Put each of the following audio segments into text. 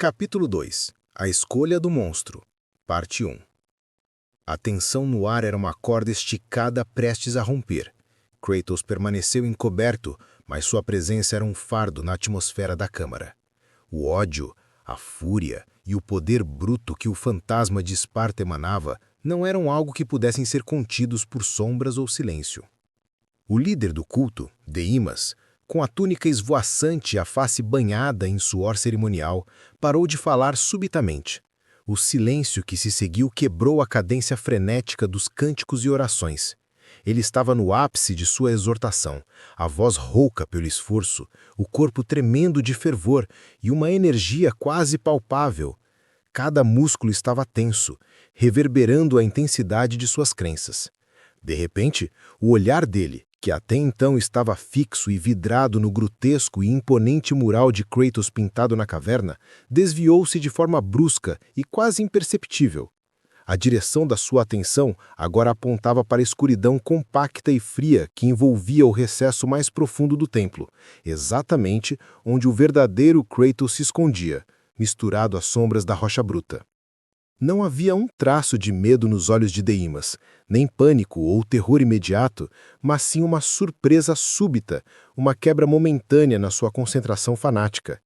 Capítulo 2. A escolha do monstro. Parte 1. A tensão no ar era uma corda esticada prestes a romper. Kratos permaneceu encoberto, mas sua presença era um fardo na atmosfera da câmara. O ódio, a fúria e o poder bruto que o fantasma de Esparta emanava não eram algo que pudessem ser contidos por sombras ou silêncio. O líder do culto, Deímas, com a túnica esvoaçante e a face banhada em suor cerimonial, parou de falar subitamente. O silêncio que se seguiu quebrou a cadência frenética dos cânticos e orações. Ele estava no ápice de sua exortação, a voz rouca pelo esforço, o corpo tremendo de fervor e uma energia quase palpável. Cada músculo estava tenso, reverberando a intensidade de suas crenças. De repente, o olhar dele, que até então estava fixo e vidrado no grotesco e imponente mural de Kratos pintado na caverna, desviou-se de forma brusca e quase imperceptível. A direção da sua atenção agora apontava para a escuridão compacta e fria que envolvia o recesso mais profundo do templo, exatamente onde o verdadeiro Kratos se escondia, misturado às sombras da rocha bruta. Não havia um traço de medo nos olhos de Deímas, nem pânico ou terror imediato, mas sim uma surpresa súbita, uma quebra momentânea na sua concentração fanática.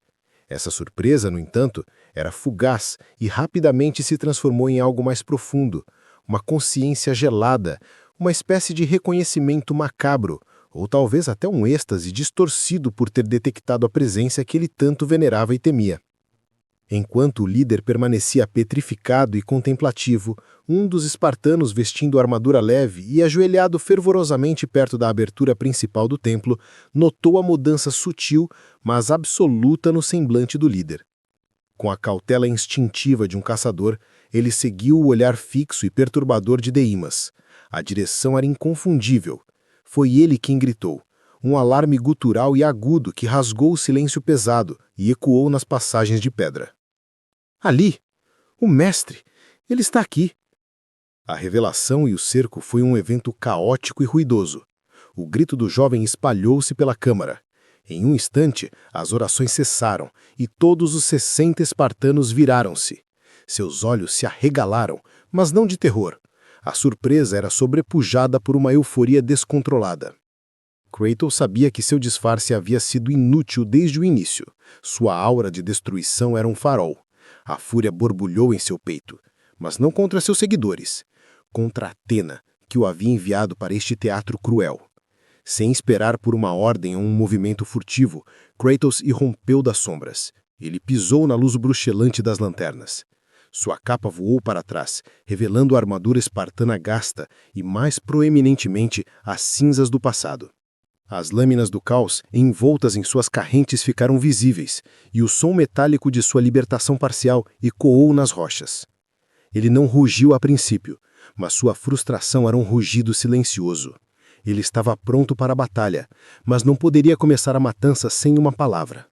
Essa surpresa, no entanto, era fugaz e rapidamente se transformou em algo mais profundo, uma consciência gelada, uma espécie de reconhecimento macabro, ou talvez até um êxtase distorcido por ter detectado a presença que ele tanto venerava e temia. Enquanto o líder permanecia petrificado e contemplativo, um dos espartanos vestindo armadura leve e ajoelhado fervorosamente perto da abertura principal do templo, notou a mudança sutil, mas absoluta no semblante do líder. Com a cautela instintiva de um caçador, ele seguiu o olhar fixo e perturbador de Deímas. A direção era inconfundível. Foi ele quem gritou, um alarme gutural e agudo que rasgou o silêncio pesado e ecoou nas passagens de pedra. Ali! O mestre! Ele está aqui! A revelação e o cerco foi um evento caótico e ruidoso. O grito do jovem espalhou-se pela câmara. Em um instante, as orações cessaram e todos os 60 espartanos viraram-se. Seus olhos se arregalaram, mas não de terror. A surpresa era sobrepujada por uma euforia descontrolada. Kratos sabia que seu disfarce havia sido inútil desde o início. Sua aura de destruição era um farol. A fúria borbulhou em seu peito, mas não contra seus seguidores, contra Atena, que o havia enviado para este teatro cruel. Sem esperar por uma ordem ou um movimento furtivo, Kratos irrompeu das sombras. Ele pisou na luz bruxelante das lanternas. Sua capa voou para trás, revelando a armadura espartana gasta e, mais proeminentemente, as cinzas do passado. As lâminas do caos, envoltas em suas carrentes, ficaram visíveis, e o som metálico de sua libertação parcial ecoou nas rochas. Ele não rugiu a princípio, mas sua frustração era um rugido silencioso. Ele estava pronto para a batalha, mas não poderia começar a matança sem uma palavra.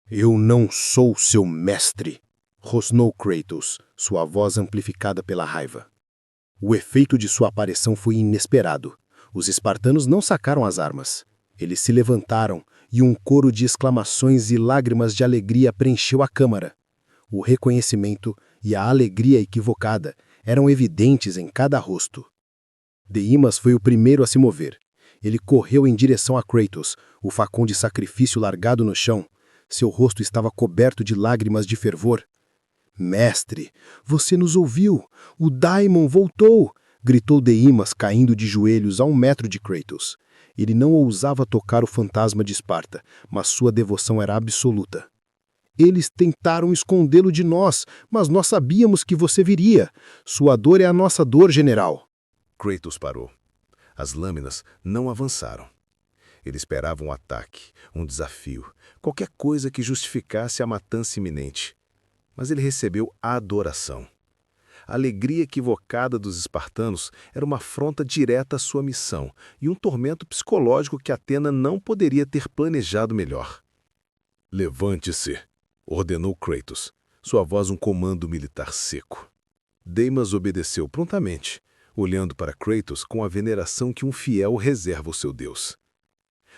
"Eu não sou seu mestre", rosnou Kratos, sua voz amplificada pela raiva. O efeito de sua aparição foi inesperado. Os espartanos não sacaram as armas. Eles se levantaram e um coro de exclamações e lágrimas de alegria preencheu a câmara. O reconhecimento e a alegria equivocada eram evidentes em cada rosto. Deímas foi o primeiro a se mover. Ele correu em direção a Kratos, o facão de sacrifício largado no chão. Seu rosto estava coberto de lágrimas de fervor. "Mestre, você nos ouviu! O Daimon voltou!" gritou Deímas, caindo de joelhos a 1 metro de Kratos. Ele não ousava tocar o fantasma de Esparta, mas sua devoção era absoluta. "Eles tentaram escondê-lo de nós, mas nós sabíamos que você viria. Sua dor é a nossa dor, general." Kratos parou. As lâminas não avançaram. Ele esperava um ataque, um desafio, qualquer coisa que justificasse a matança iminente. Mas ele recebeu adoração. A alegria equivocada dos espartanos era uma afronta direta à sua missão e um tormento psicológico que Atena não poderia ter planejado melhor. "Levante-se", ordenou Kratos, sua voz um comando militar seco. Deímas obedeceu prontamente, olhando para Kratos com a veneração que um fiel reserva ao seu deus.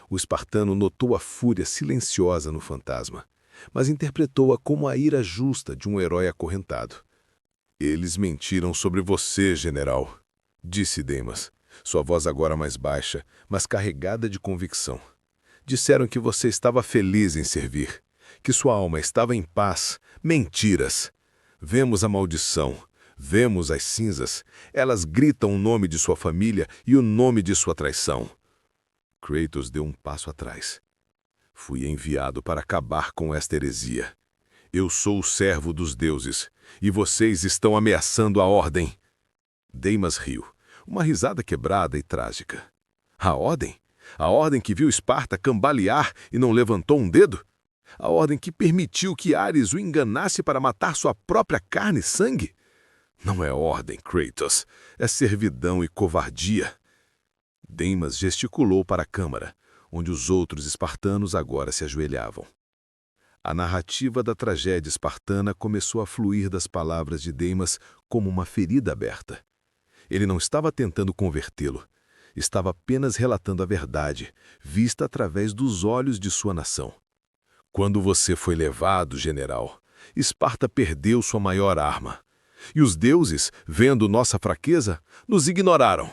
O espartano notou a fúria silenciosa no fantasma. mas interpretou-a como a ira justa de um herói acorrentado. Eles mentiram sobre você, general, disse Demas, sua voz agora mais baixa, mas carregada de convicção. Disseram que você estava feliz em servir, que sua alma estava em paz. Mentiras! Vemos a maldição, vemos as cinzas, elas gritam o nome de sua família e o nome de sua traição. Kratos deu um passo atrás. Fui enviado para acabar com esta heresia. Eu sou o servo dos deuses, e vocês estão ameaçando a ordem. Demas riu, uma risada quebrada e trágica. A ordem? A ordem que viu Esparta cambalear e não levantou um dedo? A ordem que permitiu que Ares o enganasse para matar sua própria carne e sangue? Não é ordem, Kratos. É servidão e covardia. Demas gesticulou para a câmara, onde os outros espartanos agora se ajoelhavam. A narrativa da tragédia espartana começou a fluir das palavras de Demas como uma ferida aberta. Ele não estava tentando convertê-lo. Estava apenas relatando a verdade, vista através dos olhos de sua nação. Quando você foi levado, general, Esparta perdeu sua maior arma. E os deuses, vendo nossa fraqueza, nos ignoraram.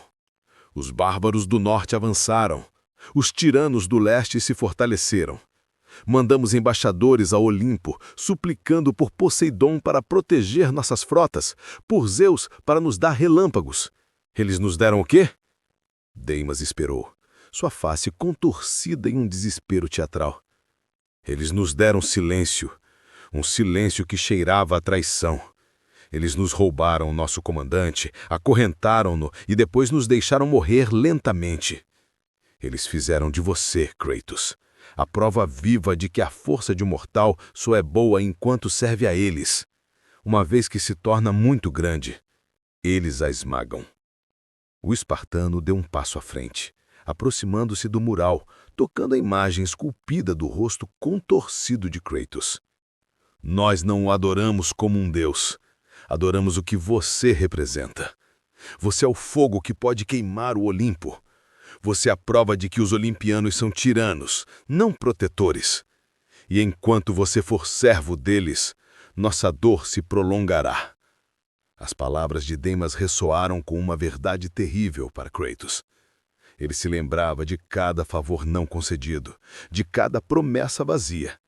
Os bárbaros do norte avançaram. Os tiranos do leste se fortaleceram. Mandamos embaixadores ao Olimpo, suplicando por Poseidon para proteger nossas frotas, por Zeus para nos dar relâmpagos. Eles nos deram o quê? Demas esperou, sua face contorcida em um desespero teatral. Eles nos deram silêncio, um silêncio que cheirava a traição. Eles nos roubaram nosso comandante, acorrentaram-no e depois nos deixaram morrer lentamente. Eles fizeram de você, Kratos, a prova viva de que a força de um mortal só é boa enquanto serve a eles. Uma vez que se torna muito grande, eles a esmagam. O espartano deu um passo à frente, aproximando-se do mural, tocando a imagem esculpida do rosto contorcido de Kratos. Nós não o adoramos como um deus. Adoramos o que você representa. Você é o fogo que pode queimar o Olimpo. Você é a prova de que os olimpianos são tiranos, não protetores. E enquanto você for servo deles, nossa dor se prolongará. As palavras de Demas ressoaram com uma verdade terrível para Kratos. Ele se lembrava de cada favor não concedido, de cada promessa vazia.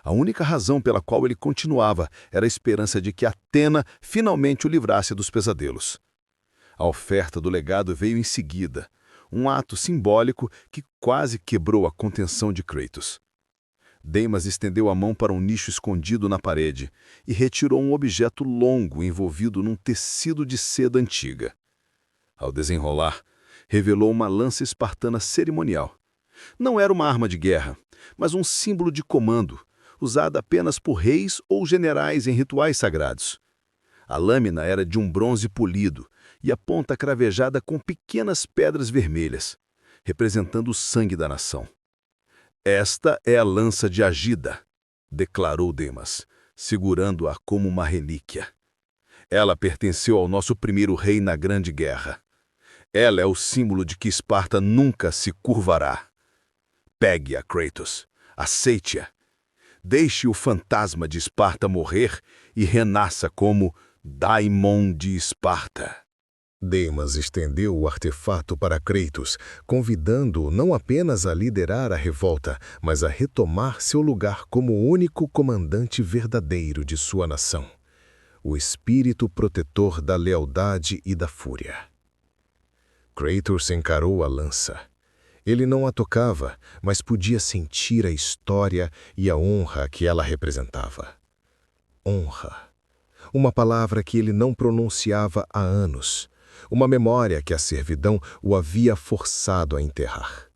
A única razão pela qual ele continuava era a esperança de que Atena finalmente o livrasse dos pesadelos. A oferta do legado veio em seguida, um ato simbólico que quase quebrou a contenção de Kratos. Demas estendeu a mão para um nicho escondido na parede e retirou um objeto longo envolvido num tecido de seda antiga. Ao desenrolar, revelou uma lança espartana cerimonial. Não era uma arma de guerra, mas um símbolo de comando, usada apenas por reis ou generais em rituais sagrados. A lâmina era de um bronze polido e a ponta cravejada com pequenas pedras vermelhas, representando o sangue da nação. Esta é a lança de Agida, declarou Demas, segurando-a como uma relíquia. Ela pertenceu ao nosso primeiro rei na Grande Guerra. Ela é o símbolo de que Esparta nunca se curvará. Pegue-a, Kratos. Aceite-a. Deixe o fantasma de Esparta morrer e renasça como Daimon de Esparta. Demas estendeu o artefato para Kratos, convidando-o não apenas a liderar a revolta, mas a retomar seu lugar como o único comandante verdadeiro de sua nação, o espírito protetor da lealdade e da fúria. Kratos encarou a lança. Ele não a tocava, mas podia sentir a história e a honra que ela representava. Honra. Uma palavra que ele não pronunciava há anos. Uma memória que a servidão o havia forçado a enterrar.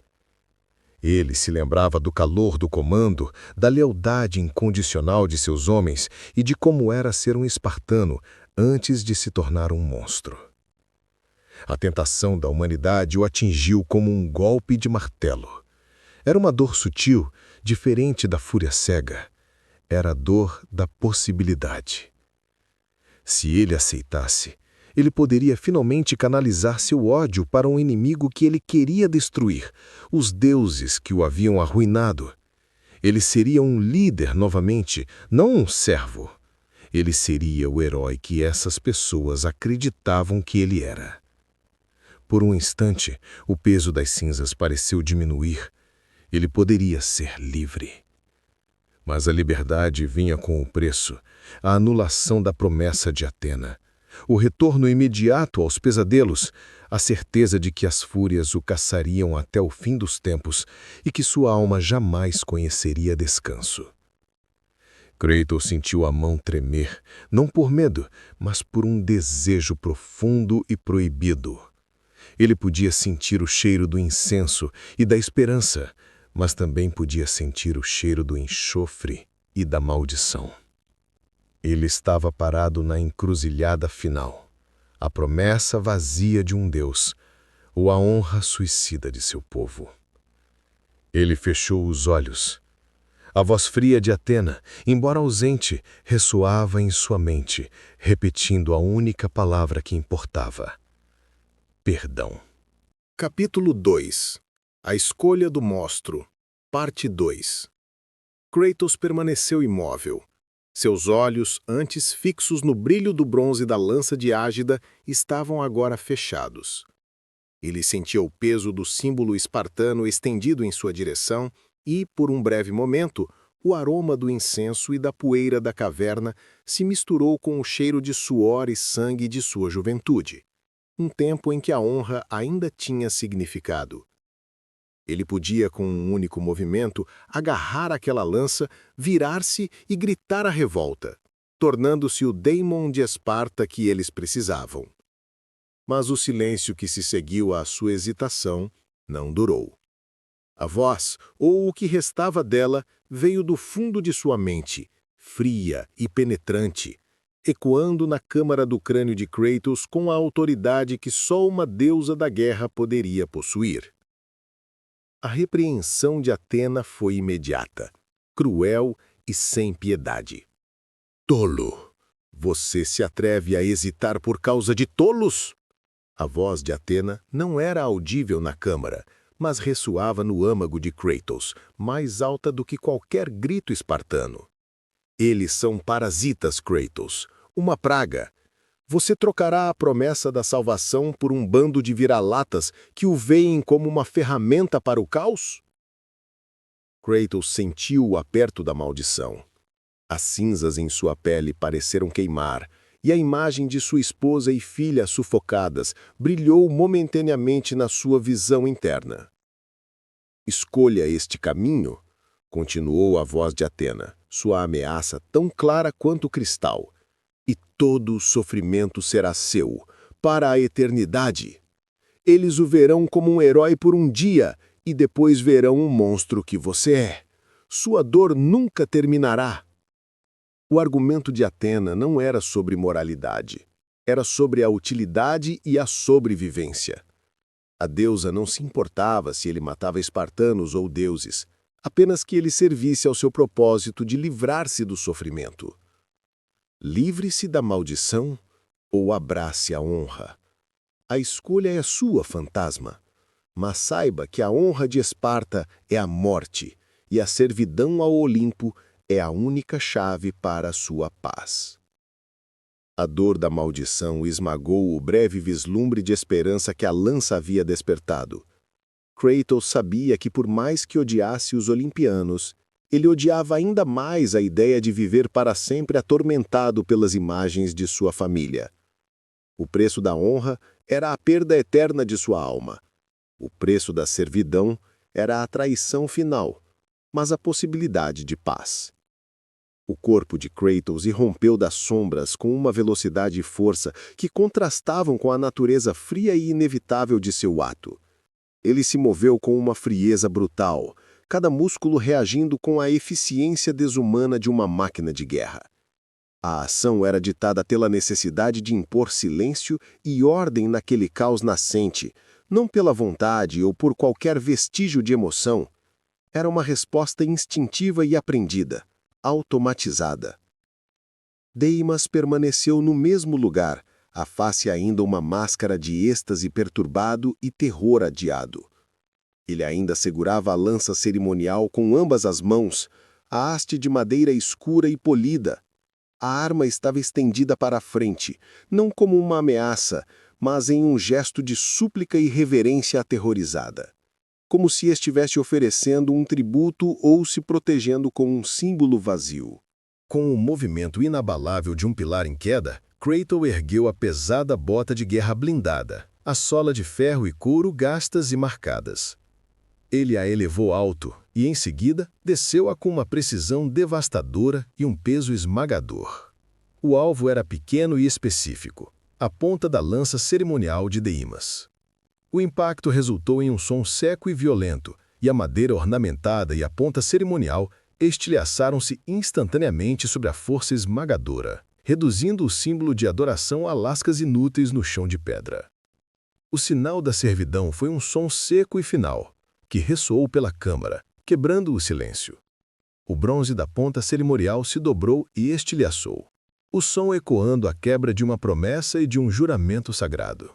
Ele se lembrava do calor do comando, da lealdade incondicional de seus homens e de como era ser um espartano antes de se tornar um monstro. A tentação da humanidade o atingiu como um golpe de martelo. Era uma dor sutil, diferente da fúria cega. Era a dor da possibilidade. Se ele aceitasse, ele poderia finalmente canalizar seu ódio para um inimigo que ele queria destruir, os deuses que o haviam arruinado. Ele seria um líder novamente, não um servo. Ele seria o herói que essas pessoas acreditavam que ele era. Por um instante, o peso das cinzas pareceu diminuir. Ele poderia ser livre. Mas a liberdade vinha com o preço, a anulação da promessa de Atena, o retorno imediato aos pesadelos, a certeza de que as fúrias o caçariam até o fim dos tempos e que sua alma jamais conheceria descanso. Kratos sentiu a mão tremer, não por medo, mas por um desejo profundo e proibido. Ele podia sentir o cheiro do incenso e da esperança, mas também podia sentir o cheiro do enxofre e da maldição. Ele estava parado na encruzilhada final, a promessa vazia de um Deus, ou a honra suicida de seu povo. Ele fechou os olhos. A voz fria de Atena, embora ausente, ressoava em sua mente, repetindo a única palavra que importava: perdão. Capítulo 2. A escolha do monstro. Parte 2. Kratos permaneceu imóvel. Seus olhos, antes fixos no brilho do bronze da lança de Ágida, estavam agora fechados. Ele sentia o peso do símbolo espartano estendido em sua direção e, por um breve momento, o aroma do incenso e da poeira da caverna se misturou com o cheiro de suor e sangue de sua juventude, um tempo em que a honra ainda tinha significado. Ele podia, com um único movimento, agarrar aquela lança, virar-se e gritar a revolta, tornando-se o Daimon de Esparta que eles precisavam. Mas o silêncio que se seguiu à sua hesitação não durou. A voz, ou o que restava dela, veio do fundo de sua mente, fria e penetrante, ecoando na câmara do crânio de Kratos com a autoridade que só uma deusa da guerra poderia possuir. A repreensão de Atena foi imediata, cruel e sem piedade. Tolo! Você se atreve a hesitar por causa de tolos? A voz de Atena não era audível na câmara, mas ressoava no âmago de Kratos, mais alta do que qualquer grito espartano. Eles são parasitas, Kratos, uma praga. Você trocará a promessa da salvação por um bando de vira-latas que o veem como uma ferramenta para o caos? Kratos sentiu o aperto da maldição. As cinzas em sua pele pareceram queimar, e a imagem de sua esposa e filha sufocadas brilhou momentaneamente na sua visão interna. Escolha este caminho, continuou a voz de Atena, sua ameaça tão clara quanto o cristal, e todo o sofrimento será seu, para a eternidade. Eles o verão como um herói por um dia, e depois verão o monstro que você é. Sua dor nunca terminará. O argumento de Atena não era sobre moralidade. Era sobre a utilidade e a sobrevivência. A deusa não se importava se ele matava espartanos ou deuses, apenas que ele servisse ao seu propósito de livrar-se do sofrimento. Livre-se da maldição ou abrace a honra. A escolha é sua, fantasma. Mas saiba que a honra de Esparta é a morte, e a servidão ao Olimpo é a única chave para a sua paz. A dor da maldição esmagou o breve vislumbre de esperança que a lança havia despertado. Kratos sabia que, por mais que odiasse os olimpianos, ele odiava ainda mais a ideia de viver para sempre atormentado pelas imagens de sua família. O preço da honra era a perda eterna de sua alma. O preço da servidão era a traição final, mas a possibilidade de paz. O corpo de Kratos irrompeu das sombras com uma velocidade e força que contrastavam com a natureza fria e inevitável de seu ato. Ele se moveu com uma frieza brutal, cada músculo reagindo com a eficiência desumana de uma máquina de guerra. A ação era ditada pela necessidade de impor silêncio e ordem naquele caos nascente, não pela vontade ou por qualquer vestígio de emoção. Era uma resposta instintiva e aprendida, automatizada. Deimas permaneceu no mesmo lugar, a face ainda uma máscara de êxtase perturbado e terror adiado. Ele ainda segurava a lança cerimonial com ambas as mãos, a haste de madeira escura e polida. A arma estava estendida para a frente, não como uma ameaça, mas em um gesto de súplica e reverência aterrorizada. Como se estivesse oferecendo um tributo ou se protegendo com um símbolo vazio. Com o movimento inabalável de um pilar em queda, Kratos ergueu a pesada bota de guerra blindada, a sola de ferro e couro gastas e marcadas. Ele a elevou alto e, em seguida, desceu-a com uma precisão devastadora e um peso esmagador. O alvo era pequeno e específico, a ponta da lança cerimonial de Deimas. O impacto resultou em um som seco e violento, e a madeira ornamentada e a ponta cerimonial estilhaçaram-se instantaneamente sobre a força esmagadora, reduzindo o símbolo de adoração a lascas inúteis no chão de pedra. O sinal da servidão foi um som seco e final, que ressoou pela câmara, quebrando o silêncio. O bronze da ponta cerimonial se dobrou e estilhaçou, o som ecoando a quebra de uma promessa e de um juramento sagrado.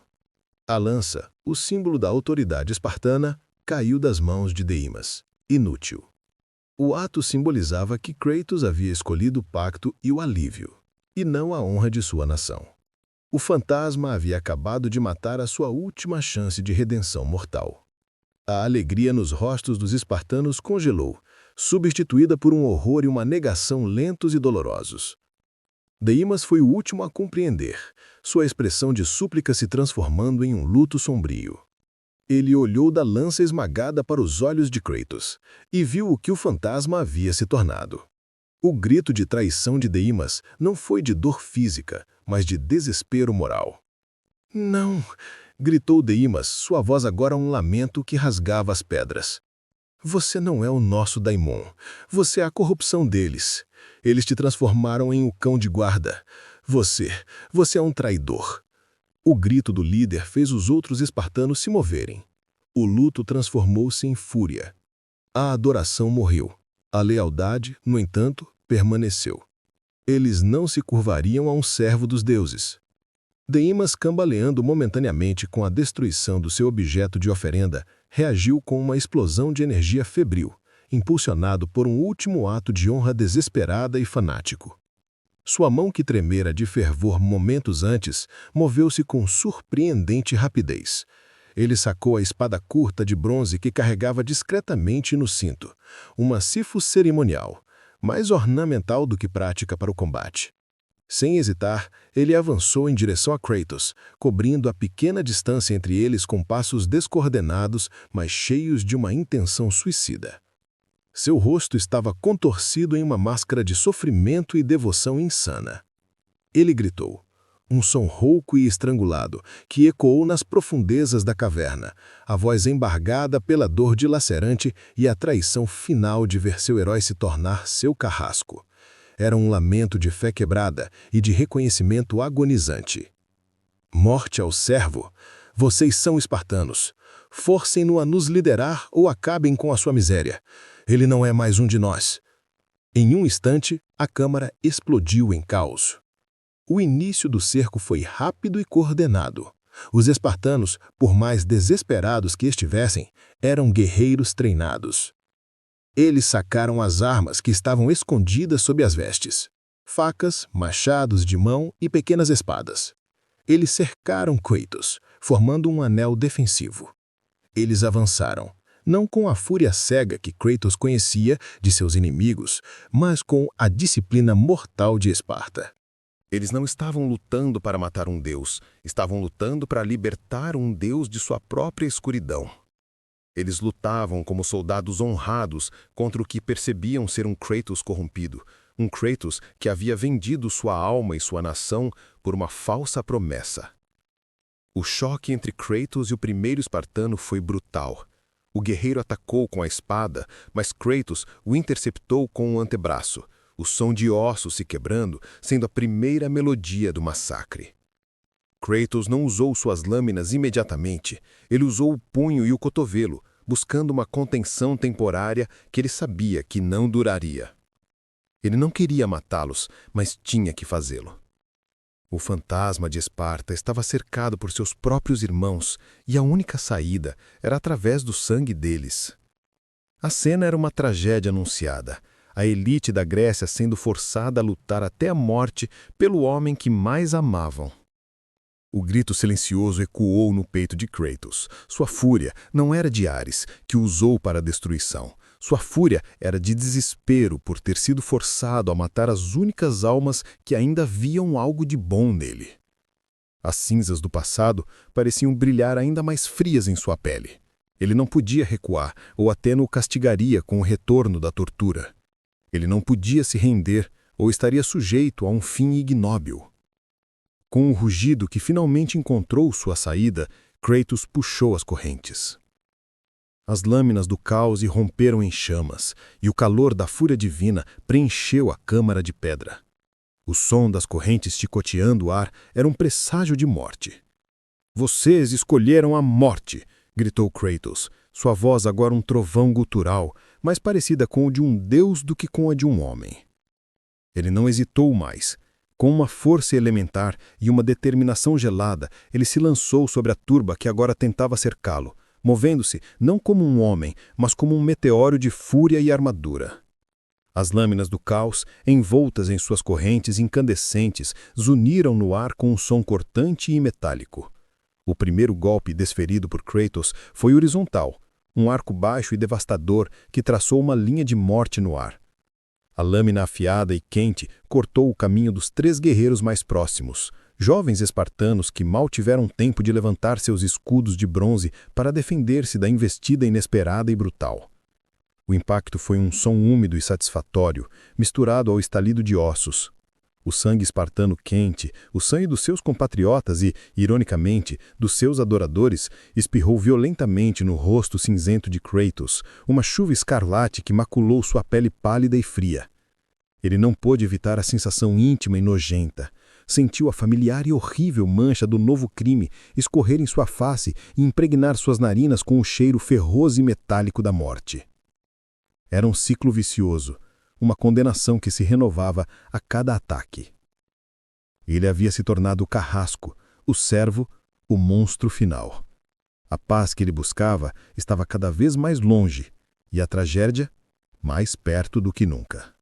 A lança, o símbolo da autoridade espartana, caiu das mãos de Deimas, inútil. O ato simbolizava que Kratos havia escolhido o pacto e o alívio, e não a honra de sua nação. O fantasma havia acabado de matar a sua última chance de redenção mortal. A alegria nos rostos dos espartanos congelou, substituída por um horror e uma negação lentos e dolorosos. Deimas foi o último a compreender, sua expressão de súplica se transformando em um luto sombrio. Ele olhou da lança esmagada para os olhos de Kratos e viu o que o fantasma havia se tornado. O grito de traição de Deimas não foi de dor física, mas de desespero moral. "Não!" gritou Deimas, sua voz agora um lamento que rasgava as pedras. "Você não é o nosso Daimon. Você é a corrupção deles. Eles te transformaram em um cão de guarda. Você é um traidor." O grito do líder fez os outros espartanos se moverem. O luto transformou-se em fúria. A adoração morreu. A lealdade, no entanto, permaneceu. Eles não se curvariam a um servo dos deuses. Deimas, cambaleando momentaneamente com a destruição do seu objeto de oferenda, reagiu com uma explosão de energia febril, impulsionado por um último ato de honra desesperada e fanático. Sua mão, que tremera de fervor momentos antes, moveu-se com surpreendente rapidez. Ele sacou a espada curta de bronze que carregava discretamente no cinto, uma sifo cerimonial, mais ornamental do que prática para o combate. Sem hesitar, ele avançou em direção a Kratos, cobrindo a pequena distância entre eles com passos descoordenados, mas cheios de uma intenção suicida. Seu rosto estava contorcido em uma máscara de sofrimento e devoção insana. Ele gritou, um som rouco e estrangulado, que ecoou nas profundezas da caverna, a voz embargada pela dor dilacerante e a traição final de ver seu herói se tornar seu carrasco. Era um lamento de fé quebrada e de reconhecimento agonizante. "Morte ao servo! Vocês são espartanos. Forcem-no a nos liderar ou acabem com a sua miséria. Ele não é mais um de nós." Em um instante, a câmara explodiu em caos. O início do cerco foi rápido e coordenado. Os espartanos, por mais desesperados que estivessem, eram guerreiros treinados. Eles sacaram as armas que estavam escondidas sob as vestes: facas, machados de mão e pequenas espadas. Eles cercaram Kratos, formando um anel defensivo. Eles avançaram, não com a fúria cega que Kratos conhecia de seus inimigos, mas com a disciplina mortal de Esparta. Eles não estavam lutando para matar um deus, estavam lutando para libertar um deus de sua própria escuridão. Eles lutavam como soldados honrados contra o que percebiam ser um Kratos corrompido, um Kratos que havia vendido sua alma e sua nação por uma falsa promessa. O choque entre Kratos e o primeiro espartano foi brutal. O guerreiro atacou com a espada, mas Kratos o interceptou com o antebraço, o som de ossos se quebrando sendo a primeira melodia do massacre. Kratos não usou suas lâminas imediatamente, ele usou o punho e o cotovelo, buscando uma contenção temporária que ele sabia que não duraria. Ele não queria matá-los, mas tinha que fazê-lo. O fantasma de Esparta estava cercado por seus próprios irmãos e a única saída era através do sangue deles. A cena era uma tragédia anunciada, a elite da Grécia sendo forçada a lutar até a morte pelo homem que mais amavam. O grito silencioso ecoou no peito de Kratos. Sua fúria não era de Ares, que o usou para a destruição. Sua fúria era de desespero por ter sido forçado a matar as únicas almas que ainda viam algo de bom nele. As cinzas do passado pareciam brilhar ainda mais frias em sua pele. Ele não podia recuar, ou Atena o castigaria com o retorno da tortura. Ele não podia se render, ou estaria sujeito a um fim ignóbil. Com o rugido que finalmente encontrou sua saída, Kratos puxou as correntes. As lâminas do caos romperam em chamas, e o calor da fúria divina preencheu a câmara de pedra. O som das correntes chicoteando o ar era um presságio de morte. "Vocês escolheram a morte!" gritou Kratos, sua voz agora um trovão gutural, mais parecida com o de um deus do que com a de um homem. Ele não hesitou mais. Com uma força elementar e uma determinação gelada, ele se lançou sobre a turba que agora tentava cercá-lo, movendo-se não como um homem, mas como um meteoro de fúria e armadura. As lâminas do caos, envoltas em suas correntes incandescentes, zuniram no ar com um som cortante e metálico. O primeiro golpe desferido por Kratos foi horizontal, um arco baixo e devastador que traçou uma linha de morte no ar. A lâmina afiada e quente cortou o caminho dos 3 guerreiros mais próximos, jovens espartanos que mal tiveram tempo de levantar seus escudos de bronze para defender-se da investida inesperada e brutal. O impacto foi um som úmido e satisfatório, misturado ao estalido de ossos. O sangue espartano quente, o sangue dos seus compatriotas e, ironicamente, dos seus adoradores, espirrou violentamente no rosto cinzento de Kratos, uma chuva escarlate que maculou sua pele pálida e fria. Ele não pôde evitar a sensação íntima e nojenta. Sentiu a familiar e horrível mancha do novo crime escorrer em sua face e impregnar suas narinas com o cheiro ferroso e metálico da morte. Era um ciclo vicioso, uma condenação que se renovava a cada ataque. Ele havia se tornado o carrasco, o servo, o monstro final. A paz que ele buscava estava cada vez mais longe, e a tragédia mais perto do que nunca.